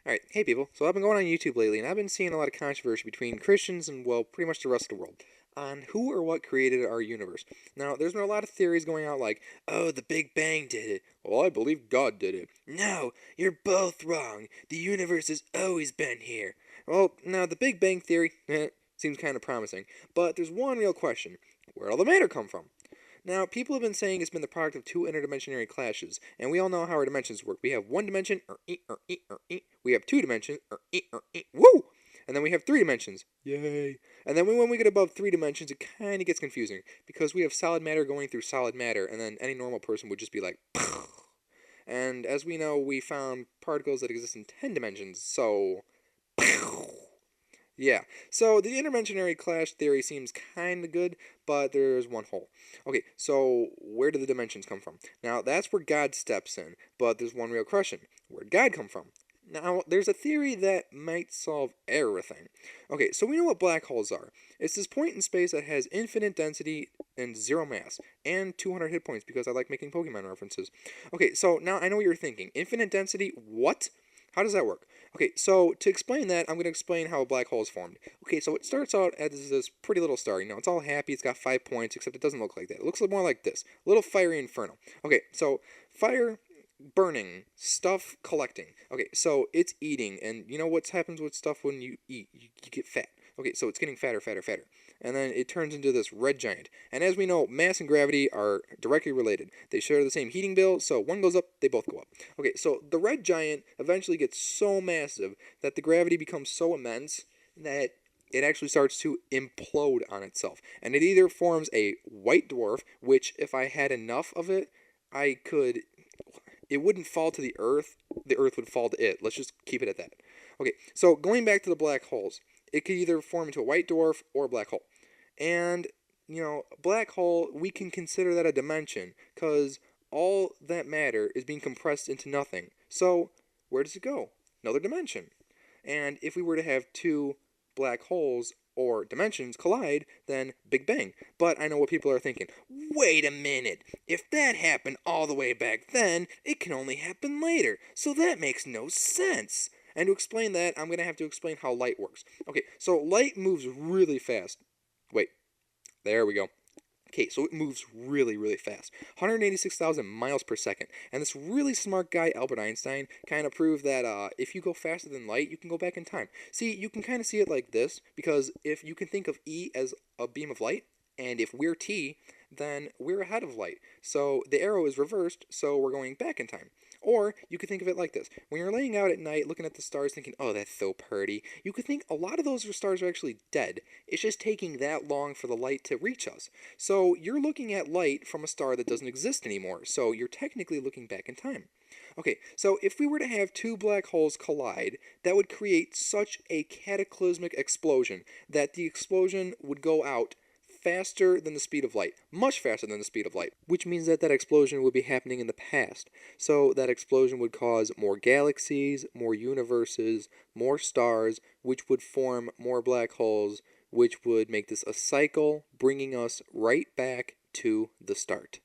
Alright, hey people. So I've been going on YouTube lately, and I've been seeing a lot of controversy between Christians and, well, pretty much the rest of the world on who or what created our universe. Now, there's been a lot of theories going out like, oh, the Big Bang did it. Well, I believe God did it. No, you're both wrong. The universe has always been here. Well, now, the Big Bang theory, seems kind of promising, but there's one real question. Where'd all the matter come from? Now, people have been saying it's been the product of two interdimensionary clashes, and we all know how our dimensions work. We have one dimension, we have two dimensions, woo! And then we have three dimensions, yay! And then when we get above three dimensions, it kind of gets confusing, because we have solid matter going through solid matter, and then any normal person would just be like, and as we know, we found particles that exist in 10 dimensions, so, yeah, so the interdimensionary clash theory seems kind of good, but there's one hole. Okay, so where do the dimensions come from? Now, that's where God steps in, but there's one real question. Where'd God come from? Now, there's a theory that might solve everything. Okay, so we know what black holes are. It's this point in space that has infinite density and zero mass, and 200 hit points because I like making Pokemon references. Okay, so now I know what you're thinking. Infinite density, what? How does that work? Okay, so to explain that, I'm going to explain how a black hole is formed. Okay, so it starts out as this pretty little star. You know, it's all happy, it's got 5 points, except it doesn't look like that. It looks more like this. A little fiery inferno. Okay, so fire, burning, stuff collecting. Okay, so it's eating, and you know what happens with stuff when you eat? You get fat. Okay, so it's getting fatter, fatter, fatter. And then it turns into this red giant. And as we know, mass and gravity are directly related. They share the same heating bill, so one goes up, they both go up. Okay, so the red giant eventually gets so massive that the gravity becomes so immense that it actually starts to implode on itself. And it either forms a white dwarf, which if I had enough of it, I could. It wouldn't fall to the Earth would fall to it. Let's just keep it at that. Okay, so going back to the black holes, it could either form into a white dwarf or a black hole. And, you know, black hole, we can consider that a dimension because all that matter is being compressed into nothing. So, where does it go? Another dimension. And if we were to have two black holes or dimensions collide, then Big Bang. But I know what people are thinking. Wait a minute. If that happened all the way back then, it can only happen later. So that makes no sense. And to explain that, I'm going to have to explain how light works. Okay, so light moves really fast. Wait, there we go. Okay, so it moves really, really fast. 186,000 miles per second. And this really smart guy, Albert Einstein, kind of proved that if you go faster than light, you can go back in time. See, you can kind of see it like this, because if you can think of E as a beam of light, and if we're T, then we're ahead of light. So the arrow is reversed, so we're going back in time. Or you could think of it like this. When you're laying out at night looking at the stars thinking, oh, that's so pretty, you could think a lot of those stars are actually dead. It's just taking that long for the light to reach us. So you're looking at light from a star that doesn't exist anymore. So you're technically looking back in time. Okay, so if we were to have two black holes collide, that would create such a cataclysmic explosion that the explosion would go out faster than the speed of light, much faster than the speed of light, which means that that explosion would be happening in the past. So that explosion would cause more galaxies, more universes, more stars, which would form more black holes, which would make this a cycle, bringing us right back to the start.